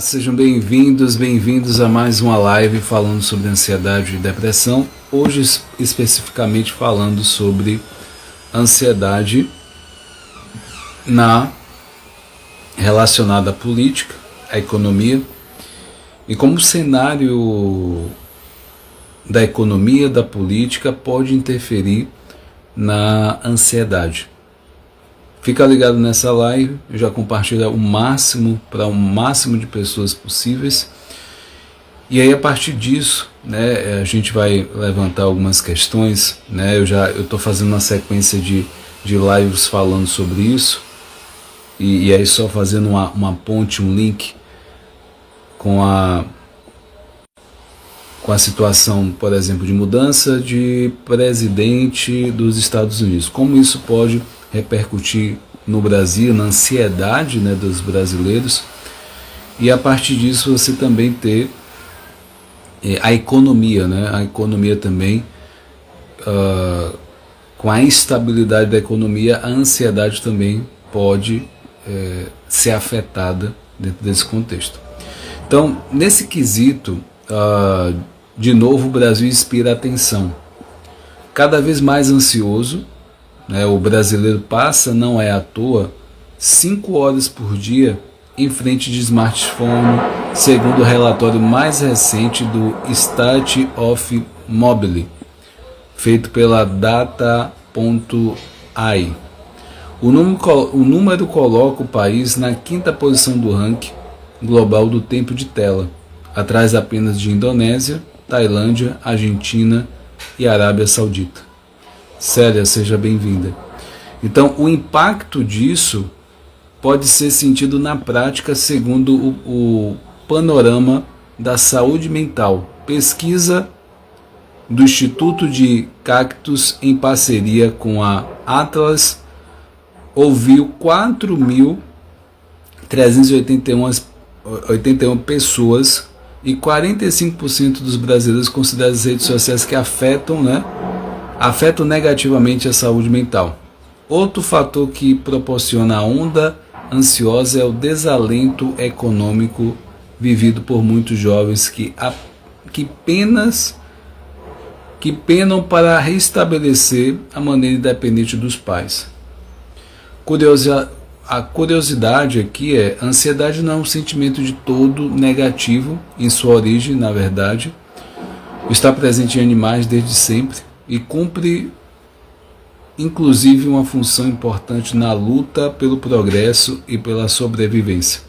Sejam bem-vindos a mais uma live falando sobre ansiedade e depressão. Hoje especificamente falando sobre ansiedade relacionada à política, à economia, e como o cenário da economia, da política pode interferir na ansiedade. Fica ligado nessa live, eu já compartilho o máximo para o máximo de pessoas possíveis. E aí a partir disso, a gente vai levantar algumas questões, eu estou fazendo uma sequência de lives falando sobre isso, e aí só fazendo uma ponte, um link com a situação, por exemplo, de mudança de presidente dos Estados Unidos. Como isso pode repercutir no Brasil, na ansiedade dos brasileiros, e a partir disso você também ter a economia, a economia também, com a instabilidade da economia, a ansiedade também pode ser afetada dentro desse contexto. Então, nesse quesito, de novo o Brasil inspira atenção. Cada vez mais ansioso, o brasileiro passa, não é à toa, 5 horas por dia em frente de smartphone, segundo o relatório mais recente do State of Mobile, feito pela Data.ai. O número coloca o país na 5ª posição do ranking global do tempo de tela, atrás apenas de Indonésia, Tailândia, Argentina e Arábia Saudita. Célia, seja bem-vinda. Então, o impacto disso pode ser sentido na prática segundo o panorama da saúde mental. Pesquisa do Instituto de Cactus em parceria com a Atlas ouviu 4.381 pessoas e 45% dos brasileiros consideram as redes sociais que afetam negativamente a saúde mental. Outro fator que proporciona a onda ansiosa é o desalento econômico vivido por muitos jovens que penam para restabelecer a maneira independente dos pais. A curiosidade aqui a ansiedade não é um sentimento de todo negativo em sua origem, na verdade. Está presente em animais desde sempre e cumpre inclusive uma função importante na luta pelo progresso e pela sobrevivência.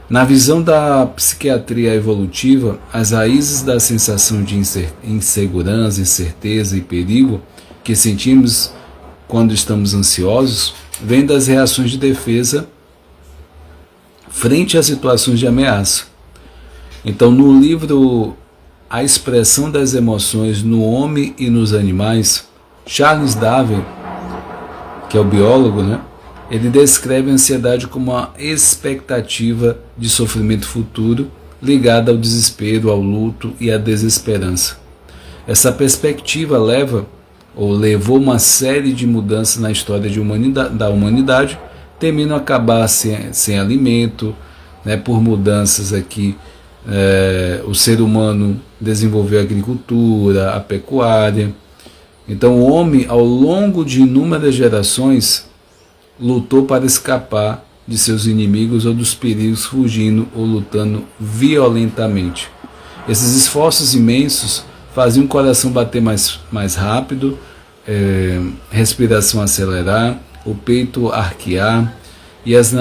Na visão da psiquiatria evolutiva, as raízes da sensação de insegurança, incerteza e perigo que sentimos quando estamos ansiosos vêm das reações de defesa frente a situações de ameaça. Então, no livro A Expressão das Emoções no Homem e nos Animais, Charles Darwin, que é o biólogo, ele descreve a ansiedade como uma expectativa de sofrimento futuro ligada ao desespero, ao luto e à desesperança. Essa perspectiva levou uma série de mudanças na história da humanidade, temendo acabar sem alimento, por mudanças aqui. O ser humano desenvolveu a agricultura, a pecuária. Então o homem, ao longo de inúmeras gerações, lutou para escapar de seus inimigos ou dos perigos, fugindo ou lutando violentamente. Esses esforços imensos faziam o coração bater mais rápido, respiração acelerar, o peito arquear e as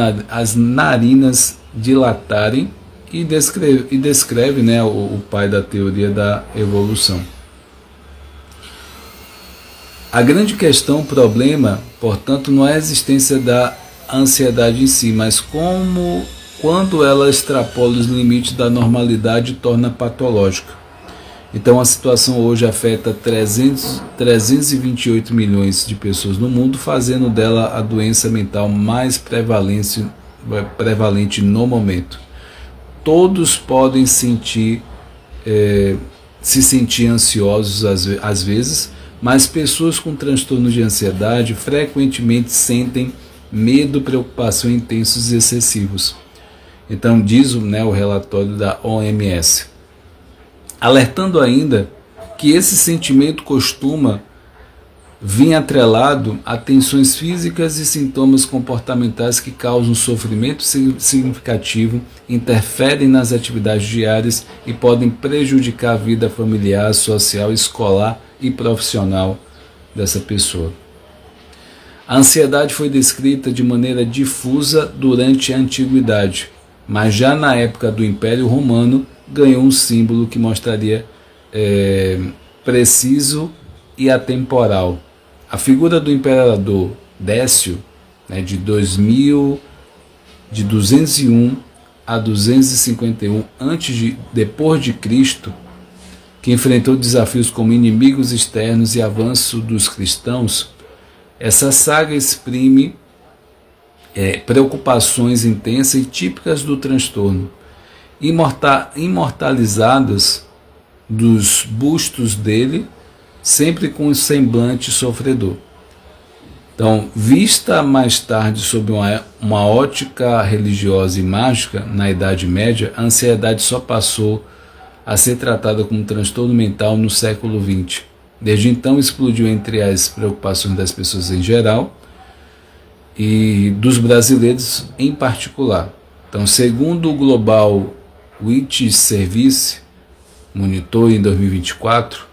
narinas dilatarem, e descreve o pai da teoria da evolução. A grande questão, o problema, portanto, não é a existência da ansiedade em si, mas quando ela extrapola os limites da normalidade e torna patológica. Então a situação hoje afeta 328 milhões de pessoas no mundo, fazendo dela a doença mental mais prevalente no momento. Todos podem se sentir ansiosos às vezes, mas pessoas com transtorno de ansiedade frequentemente sentem medo, preocupação intensos e excessivos. Então diz o relatório da OMS, alertando ainda que esse sentimento costuma vir atrelado a tensões físicas e sintomas comportamentais que causam sofrimento significativo, interferem nas atividades diárias e podem prejudicar a vida familiar, social, escolar e profissional dessa pessoa. A ansiedade foi descrita de maneira difusa durante a antiguidade, mas já na época do Império Romano ganhou um símbolo que mostraria preciso e atemporal. A figura do imperador Décio, de 201 a 251 depois de Cristo, que enfrentou desafios como inimigos externos e avanço dos cristãos, essa saga exprime preocupações intensas e típicas do transtorno, imortalizadas dos bustos dele, sempre com um semblante sofredor. Então, vista mais tarde sob uma ótica religiosa e mágica, na Idade Média, a ansiedade só passou a ser tratada como transtorno mental no século XX. Desde então, explodiu entre as preocupações das pessoas em geral e dos brasileiros em particular. Então, segundo o Global Witness Service Monitor em 2024,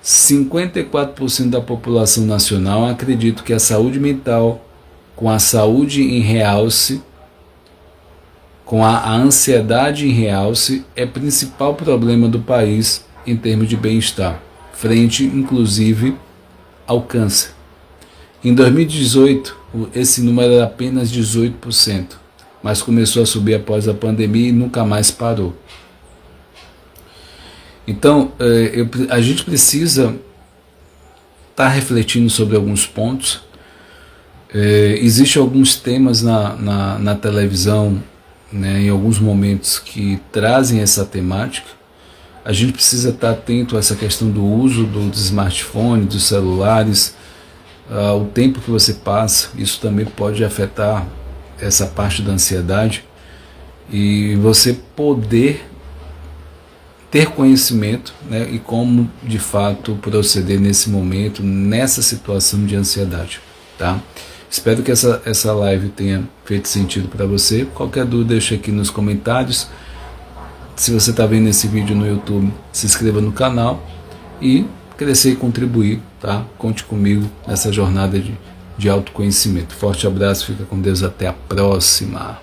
54% da população nacional acredita que a saúde mental, com a saúde em realce, com a ansiedade em realce, é o principal problema do país em termos de bem-estar, frente inclusive ao câncer. Em 2018, esse número era apenas 18%, mas começou a subir após a pandemia e nunca mais parou. Então, a gente precisa estar refletindo sobre alguns pontos. Existem alguns temas na televisão, em alguns momentos, que trazem essa temática. A gente precisa estar atento a essa questão do uso do smartphone, dos celulares, o tempo que você passa. Isso também pode afetar essa parte da ansiedade. E você poder ter conhecimento, e como de fato proceder nesse momento, nessa situação de ansiedade, tá? Espero que essa live tenha feito sentido para você. Qualquer dúvida, deixa aqui nos comentários. Se você está vendo esse vídeo no YouTube, se inscreva no canal e crescer e contribuir, tá? Conte comigo nessa jornada de autoconhecimento. Forte abraço, fica com Deus, até a próxima.